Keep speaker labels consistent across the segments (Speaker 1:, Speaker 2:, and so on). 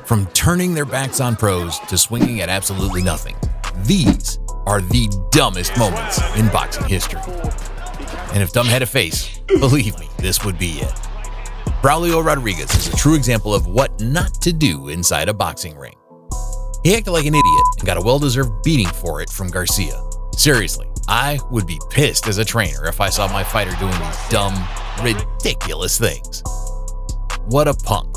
Speaker 1: From turning their backs on pros to swinging at absolutely nothing, these are the dumbest moments in boxing history. And if dumb had a face, believe me, this would be it. Braulio Rodriguez is a true example of what not to do inside a boxing ring. He acted like an idiot and got a well-deserved beating for it from Garcia. Seriously, I would be pissed as a trainer if I saw my fighter doing these dumb, ridiculous things. What a punk.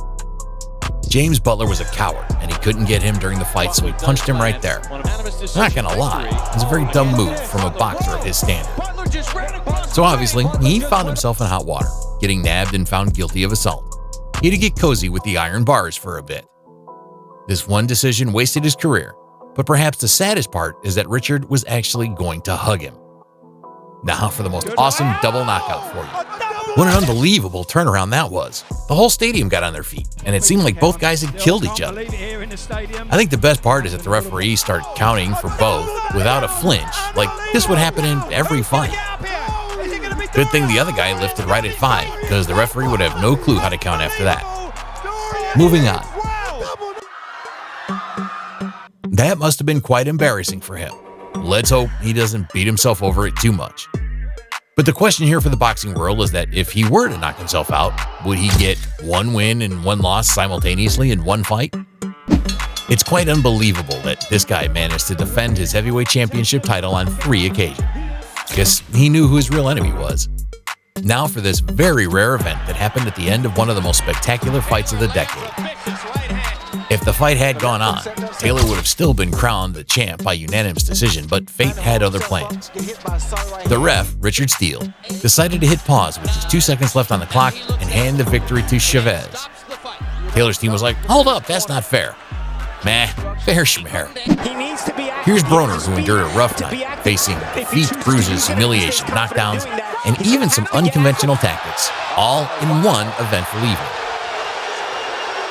Speaker 1: James Butler was a coward, and he couldn't get him during the fight, so he punched him right there. Not gonna lie, it's a very dumb move from a boxer of his standard. So obviously, he found himself in hot water, getting nabbed and found guilty of assault. He had to get cozy with the iron bars for a bit. This one decision wasted his career, but perhaps the saddest part is that Richard was actually going to hug him. Now for the most awesome double knockout for you. What an unbelievable turnaround that was. The whole stadium got on their feet, and it seemed like both guys had killed each other. I think the best part is that the referees start counting for both without a flinch, like this would happen in every fight. Good thing the other guy lifted right at 5, because the referee would have no clue how to count after that. Moving on. That must have been quite embarrassing for him. Let's hope he doesn't beat himself over it too much. But the question here for the boxing world is that if he were to knock himself out, would he get one win and one loss simultaneously in one fight? It's quite unbelievable that this guy managed to defend his heavyweight championship title on 3 occasions. Guess he knew who his real enemy was. Now for this very rare event that happened at the end of one of the most spectacular fights of the decade. If the fight had gone on, Taylor would have still been crowned the champ by unanimous decision, but fate had other plans. The ref, Richard Steele, decided to hit pause with just 2 seconds left on the clock and hand the victory to Chavez. Taylor's team was like, hold up, that's not fair. Meh, fair schmear. Here's Broner, who endured a rough night, facing defeat, bruises, humiliation, knockdowns, and even some unconventional tactics, all in one eventful evening.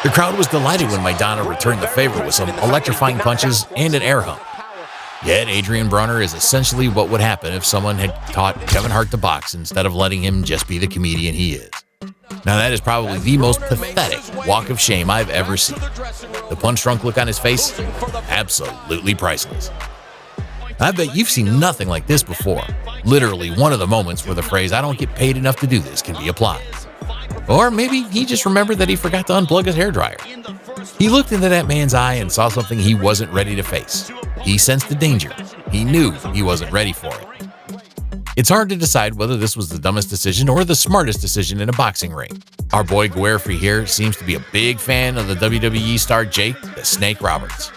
Speaker 1: The crowd was delighted when Maidana returned the favor with some electrifying punches and an air hump. Yet Adrian Broner is essentially what would happen if someone had taught Kevin Hart to box instead of letting him just be the comedian he is. Now that is probably the most pathetic walk of shame I've ever seen. The punch-drunk look on his face? Absolutely priceless. I bet you've seen nothing like this before. Literally one of the moments where the phrase, "I don't get paid enough to do this," can be applied. Or maybe he just remembered that he forgot to unplug his hairdryer. He looked into that man's eye and saw something he wasn't ready to face. He sensed the danger. He knew he wasn't ready for it. It's hard to decide whether this was the dumbest decision or the smartest decision in a boxing ring. Our boy Guerfi here seems to be a big fan of the WWE star Jake the Snake Roberts.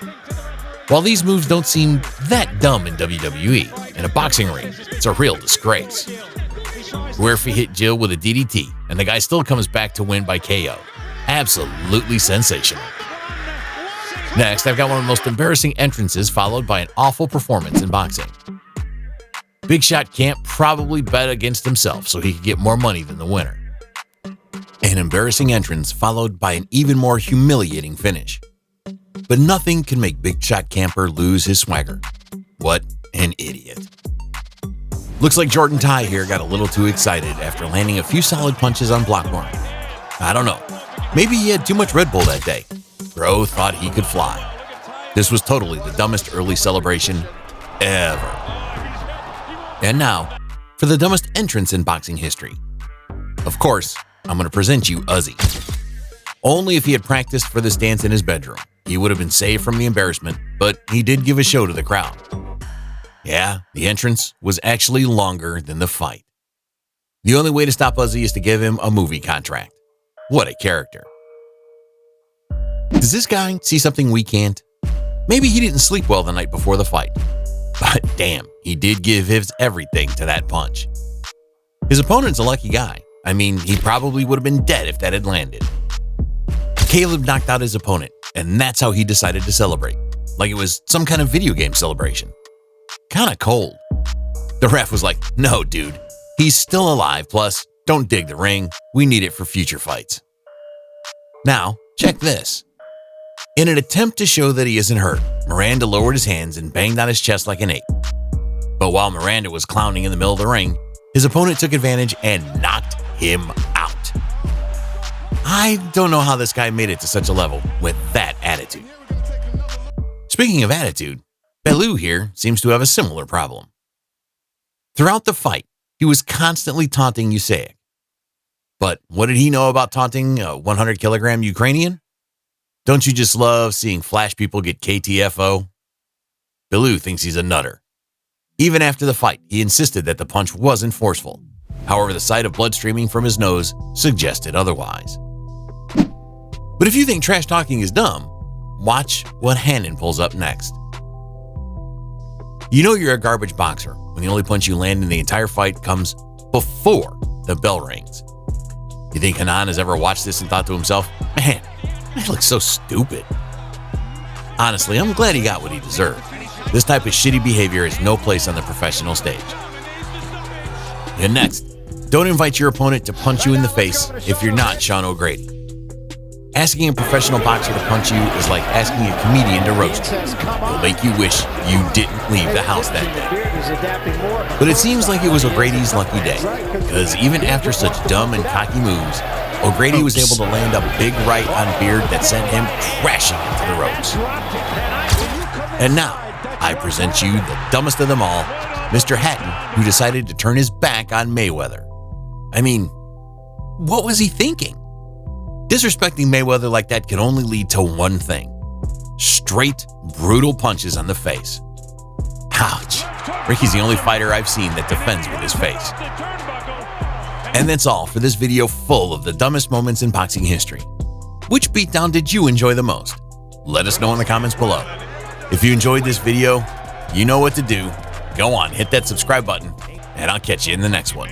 Speaker 1: While these moves don't seem that dumb in WWE, in a boxing ring, it's a real disgrace. Guerfi hit Jill with a DDT, and the guy still comes back to win by KO. Absolutely sensational. Next, I've got one of the most embarrassing entrances followed by an awful performance in boxing. Big Shot can't probably bet against himself so he could get more money than the winner. An embarrassing entrance followed by an even more humiliating finish. But nothing can make Big Shot Camper lose his swagger. What an idiot. Looks like Jordan Tai here got a little too excited after landing a few solid punches on Blockborn. I don't know. Maybe he had too much Red Bull that day. Bro thought he could fly. This was totally the dumbest early celebration ever. And now, for the dumbest entrance in boxing history. Of course, I'm going to present you Uzi. Only if he had practiced for this dance in his bedroom, he would have been saved from the embarrassment, but he did give a show to the crowd. Yeah, the entrance was actually longer than the fight. The only way to stop Uzi is to give him a movie contract. What a character. Does this guy see something we can't? Maybe he didn't sleep well the night before the fight. But damn, he did give his everything to that punch. His opponent's a lucky guy. I mean, he probably would have been dead if that had landed. Caleb knocked out his opponent, and that's how he decided to celebrate. Like it was some kind of video game celebration. Kinda cold. The ref was like, no, dude, he's still alive, plus, don't dig the ring, we need it for future fights. Now, check this. In an attempt to show that he isn't hurt, Miranda lowered his hands and banged on his chest like an ape. But while Miranda was clowning in the middle of the ring, his opponent took advantage and knocked him out. I don't know how this guy made it to such a level with that attitude. attitude. Speaking of attitude, Bellew here seems to have a similar problem. Throughout the fight, he was constantly taunting Usyk. But what did he know about taunting a 100-kilogram Ukrainian? Don't you just love seeing Flash people get KTFO? Bellew thinks he's a nutter. Even after the fight, he insisted that the punch wasn't forceful. However, the sight of blood streaming from his nose suggested otherwise. But if you think trash talking is dumb, watch what Hannon pulls up next. You know you're a garbage boxer when the only punch you land in the entire fight comes before the bell rings. You think Hanan has ever watched this and thought to himself, man, I look so stupid. Honestly, I'm glad he got what he deserved. This type of shitty behavior has no place on the professional stage. And next, don't invite your opponent to punch you in the face if you're not Sean O'Grady. Asking a professional boxer to punch you is like asking a comedian to roast you. It'll make you wish you didn't leave the house that day. But it seems like it was O'Grady's lucky day, because even after such dumb and cocky moves, O'Grady was able to land a big right on Beard that sent him crashing into the ropes. And now, I present you the dumbest of them all, Mr. Hatton, who decided to turn his back on Mayweather. I mean, what was he thinking? Disrespecting Mayweather like that can only lead to one thing: straight, brutal punches on the face. Ouch. Ricky's the only fighter I've seen that defends with his face. And that's all for this video full of the dumbest moments in boxing history. Which beatdown did you enjoy the most? Let us know in the comments below. If you enjoyed this video, you know what to do. Go on, hit that subscribe button, and I'll catch you in the next one.